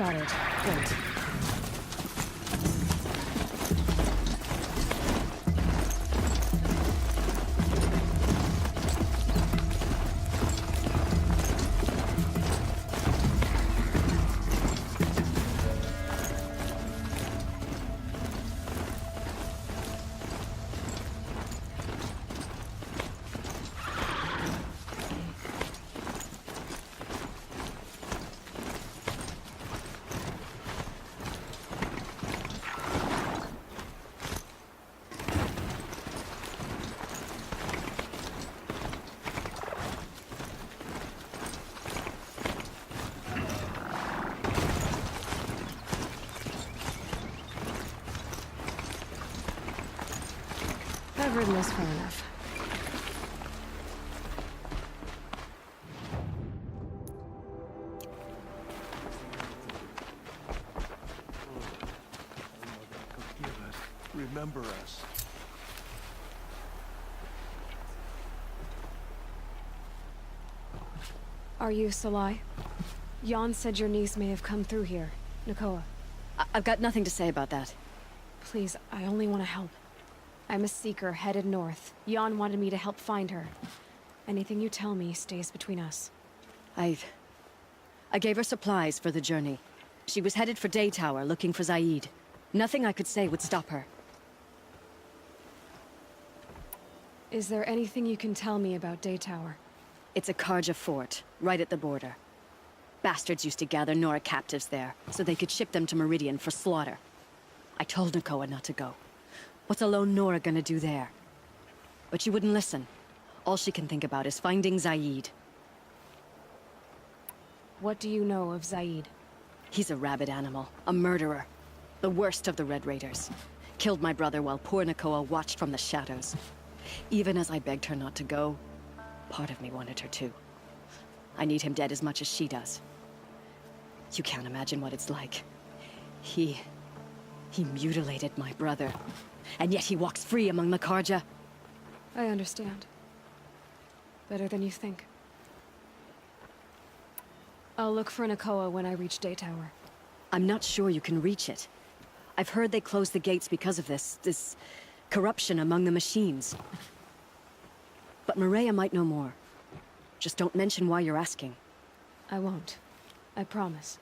Got it. Great. I've ridden this far enough. Remember us. Are you Solai? Jan said your niece may have come through here. Nakoa. I've got nothing to say about that. Please, I only want to help. I'm a seeker headed north. Jan wanted me to help find her. Anything you tell me stays between us. I gave her supplies for the journey. She was headed for Day Tower looking for Zaid. Nothing I could say would stop her. Is there anything you can tell me about Day Tower? It's a Carja fort, right at the border. Bastards used to gather Nora captives there, so they could ship them to Meridian for slaughter. I told Nakoa not to go. What's a lone Nora gonna do there? But she wouldn't listen. All she can think about is finding Zaid. What do you know of Zaid? He's a rabid animal, a murderer. The worst of the Red Raiders. Killed my brother while poor Nakoa watched from the shadows. Even as I begged her not to go, part of me wanted her to. I need him dead as much as she does. You can't imagine what it's like. He mutilated my brother. And yet he walks free among the Carja. I understand. Better than you think. I'll look for Nakoa when I reach Day Tower. I'm not sure you can reach it. I've heard they closed the gates because of this corruption among the machines. But Maria might know more. Just don't mention why you're asking. I won't. I promise.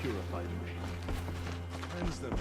Purified me. Cleanse them.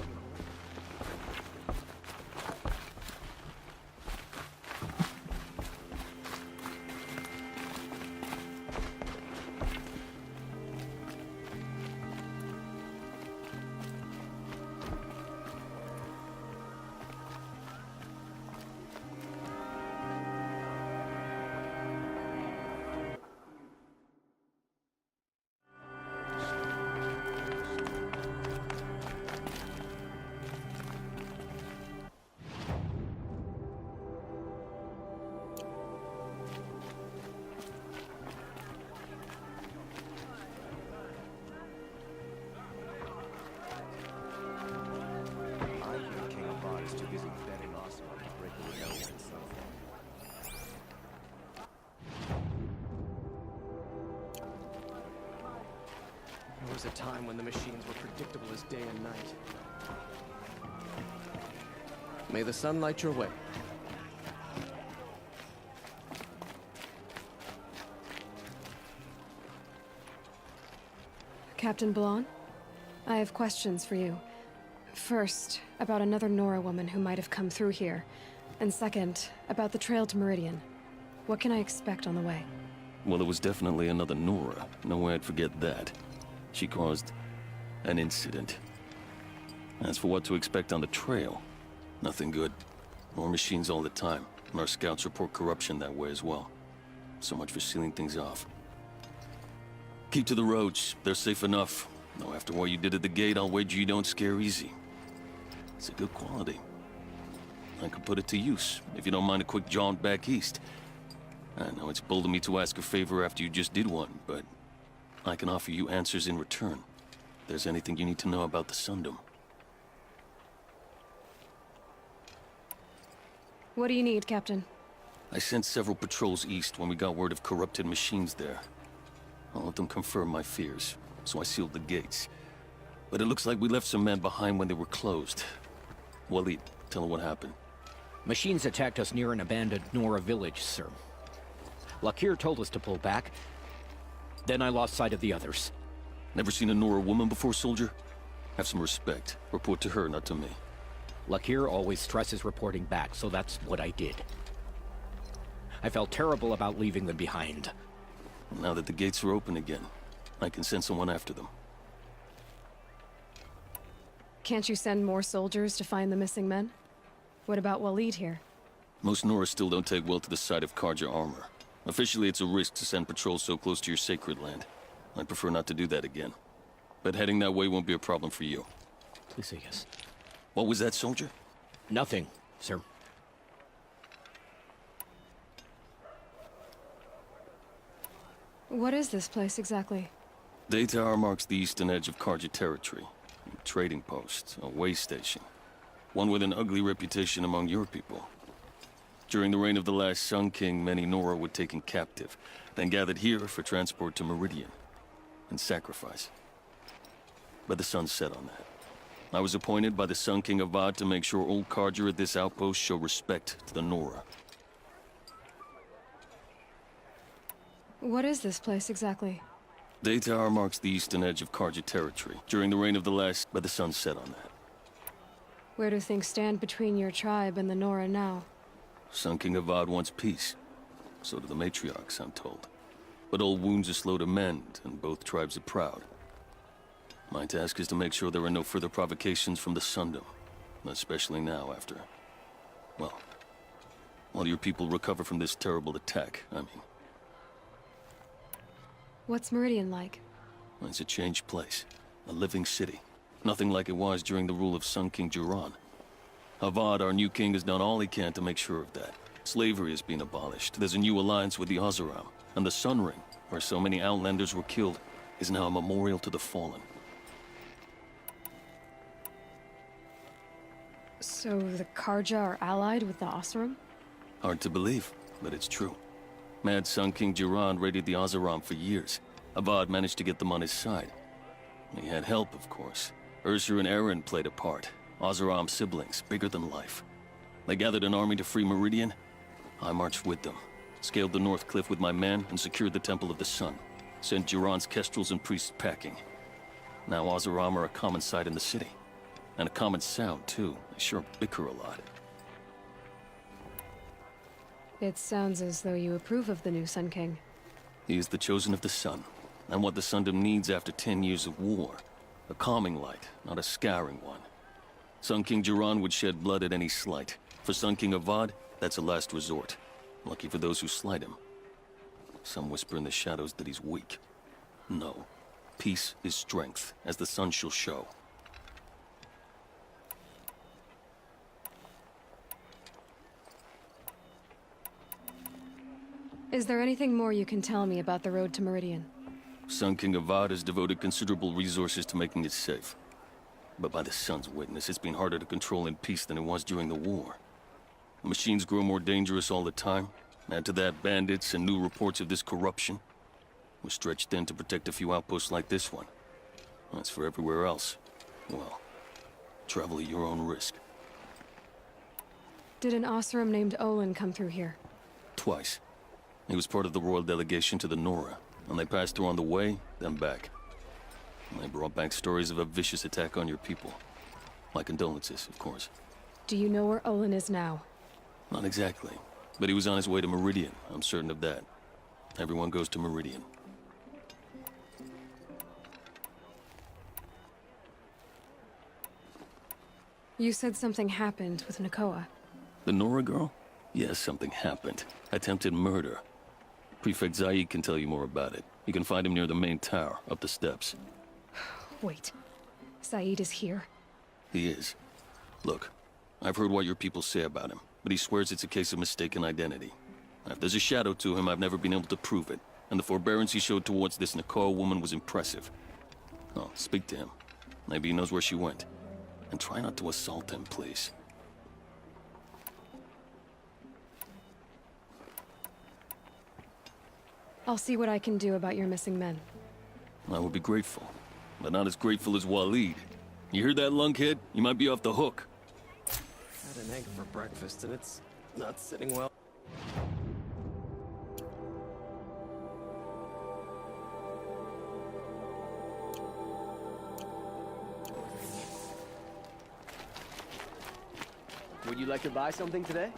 There was a time when the machines were predictable as day and night. May the sun light your way. Captain Blon? I have questions for you. First, about another Nora woman who might have come through here. And second, about the trail to Meridian. What can I expect on the way? Well, it was definitely another Nora. No way I'd forget that. She caused an incident. As for what to expect on the trail, nothing good. More machines all the time, and our scouts report corruption that way as well. So much for sealing things off. Keep to the roads. They're safe enough. Though after what you did at the gate, I'll wager you don't scare easy. It's a good quality. I could put it to use, if you don't mind a quick jaunt back east. I know it's bold of me to ask a favor after you just did one, but I can offer you answers in return. If there's anything you need to know about the Sundom. What do you need, Captain? I sent several patrols east when we got word of corrupted machines there. All of them confirmed my fears, so I sealed the gates. But it looks like we left some men behind when they were closed. Waleed, tell her what happened. Machines attacked us near an abandoned Nora village, sir. Lakir told us to pull back. Then I lost sight of the others. Never seen a Nora woman before, soldier? Have some respect. Report to her, not to me. Lakir always stresses reporting back, so that's what I did. I felt terrible about leaving them behind. Now that the gates are open again, I can send someone after them. Can't you send more soldiers to find the missing men? What about Waleed here? Most Nora still don't take well to the sight of Carja armor. Officially, it's a risk to send patrols so close to your sacred land. I'd prefer not to do that again. But heading that way won't be a problem for you. Please say yes. What was that, soldier? Nothing, sir. What is this place exactly? Daytower marks the eastern edge of Carja territory. A trading post, a way station. One with an ugly reputation among your people. During the reign of the last Sun King, many Nora were taken captive, then gathered here for transport to Meridian, and sacrifice. But the sun set on that. I was appointed by the Sun King Avad to make sure old Carja at this outpost show respect to the Nora. What is this place exactly? Daytower marks the eastern edge of Carja territory. During the reign of the last, but the sun set on that. Where do things stand between your tribe and the Nora now? Sun King Avad wants peace. So do the matriarchs, I'm told. But old wounds are slow to mend, and both tribes are proud. My task is to make sure there are no further provocations from the Sundom. Especially now after... well... while your people recover from this terrible attack, I mean. What's Meridian like? It's a changed place. A living city. Nothing like it was during the rule of Sun King Jiran. Avad, our new king, has done all he can to make sure of that. Slavery has been abolished. There's a new alliance with the Oseram. And the Sun Ring, where so many Outlanders were killed, is now a memorial to the fallen. So the Carja are allied with the Oseram? Hard to believe, but it's true. Mad Sun King Jiran raided the Oseram for years. Avad managed to get them on his side. He had help, of course. Ursur and Eren played a part. Oseram siblings, bigger than life. They gathered an army to free Meridian. I marched with them. Scaled the North Cliff with my men and secured the Temple of the Sun. Sent Jiran's kestrels and priests packing. Now Oseram are a common sight in the city. And a common sound, too. They sure bicker a lot. It sounds as though you approve of the new Sun King. He is the chosen of the Sun, and what the Sundom needs after 10 years of war. A calming light, not a scouring one. Sun King Jiran would shed blood at any slight. For Sun King Avad, that's a last resort. Lucky for those who slight him. Some whisper in the shadows that he's weak. No. Peace is strength, as the sun shall show. Is there anything more you can tell me about the road to Meridian? Sun King Avad has devoted considerable resources to making it safe. But by the sun's witness, it's been harder to control in peace than it was during the war. The machines grow more dangerous all the time. Add to that bandits and new reports of this corruption. We're stretched thin to protect a few outposts like this one. As for everywhere else, well, travel at your own risk. Did an Oseram named Olin come through here? Twice. He was part of the royal delegation to the Nora, and they passed through on the way, then back. And they brought back stories of a vicious attack on your people. My condolences, of course. Do you know where Olin is now? Not exactly. But he was on his way to Meridian. I'm certain of that. Everyone goes to Meridian. You said something happened with Nakoa. The Nora girl? Yes, something happened. Attempted murder. Prefect Zaid can tell you more about it. You can find him near the main tower, up the steps. Wait. Saeed is here. He is. Look, I've heard what your people say about him, but he swears it's a case of mistaken identity. If there's a shadow to him, I've never been able to prove it, and the forbearance he showed towards this Nakoa woman was impressive. Oh, speak to him. Maybe he knows where she went. And try not to assault him, please. I'll see what I can do about your missing men. I would be grateful, but not as grateful as Waleed. You hear that, lunkhead? You might be off the hook. Had an egg for breakfast and it's not sitting well. Would you like to buy something today?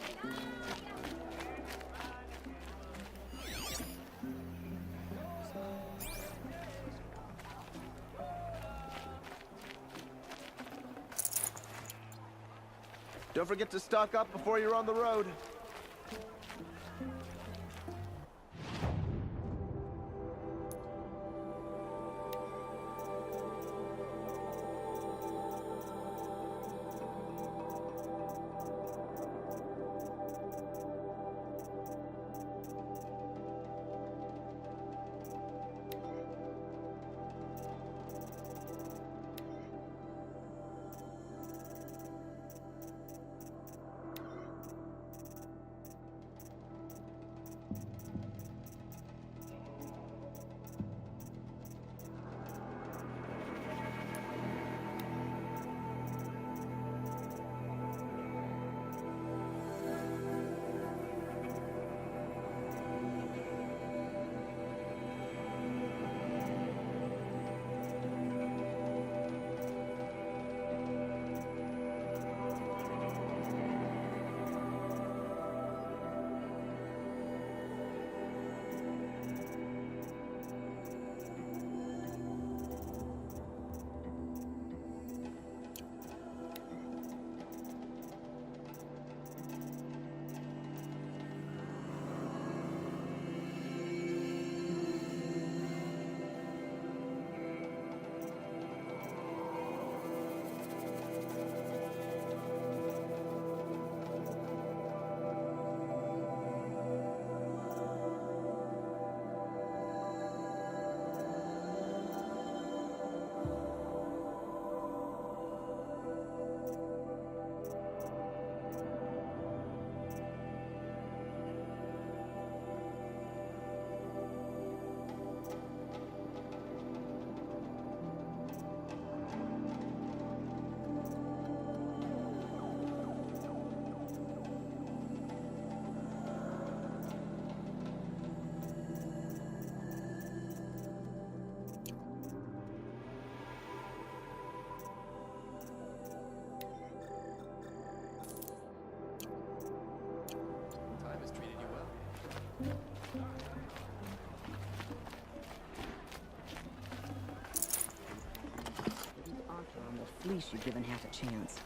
Don't forget to stock up before you're on the road. At least you're given half a chance.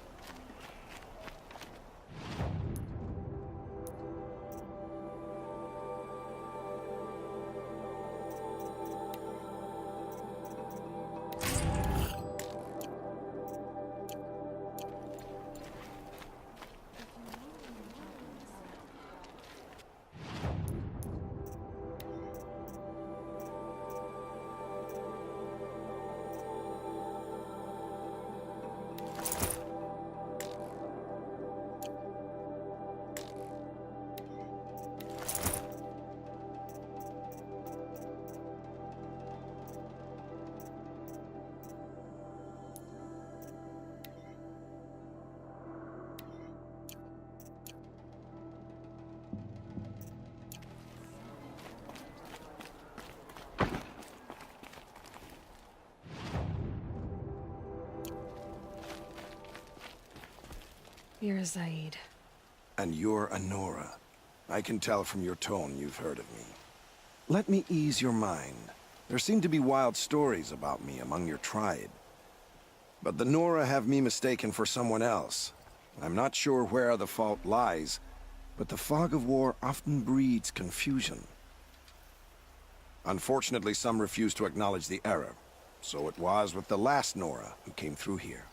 You're Zaid. And you're a Nora. I can tell from your tone you've heard of me. Let me ease your mind. There seem to be wild stories about me among your tribe. But the Nora have me mistaken for someone else. I'm not sure where the fault lies, but the fog of war often breeds confusion. Unfortunately, some refuse to acknowledge the error. So it was with the last Nora who came through here.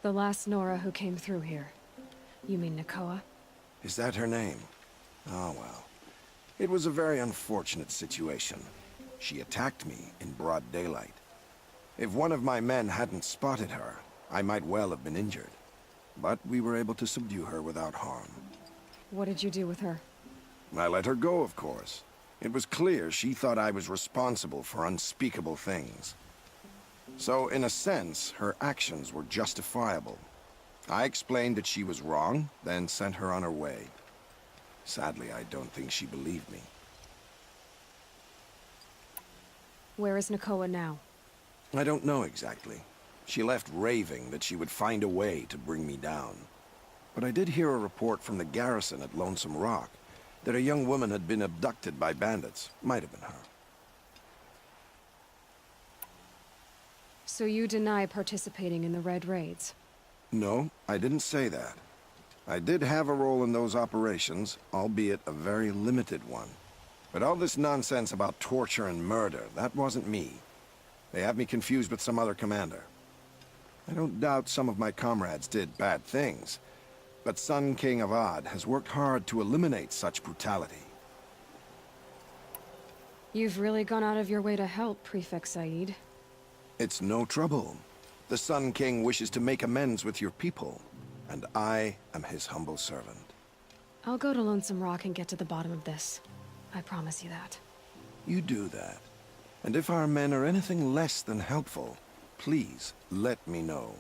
The last Nora who came through here. You mean Nakoa? Is that her name? Oh, well. It was a very unfortunate situation. She attacked me in broad daylight. If one of my men hadn't spotted her, I might well have been injured. But we were able to subdue her without harm. What did you do with her? I let her go, of course. It was clear she thought I was responsible for unspeakable things. So, in a sense, her actions were justifiable. I explained that she was wrong, then sent her on her way. Sadly, I don't think she believed me. Where is Nakoa now? I don't know exactly. She left raving that she would find a way to bring me down. But I did hear a report from the garrison at Lonesome Rock that a young woman had been abducted by bandits. Might have been her. So you deny participating in the Red Raids? No, I didn't say that. I did have a role in those operations, albeit a very limited one. But all this nonsense about torture and murder, that wasn't me. They have me confused with some other commander. I don't doubt some of my comrades did bad things, but Sun King Avad has worked hard to eliminate such brutality. You've really gone out of your way to help, Prefect Said. It's no trouble. The Sun King wishes to make amends with your people, and I am his humble servant. I'll go to Lonesome Rock and get to the bottom of this. I promise you that. You do that. And if our men are anything less than helpful, please let me know.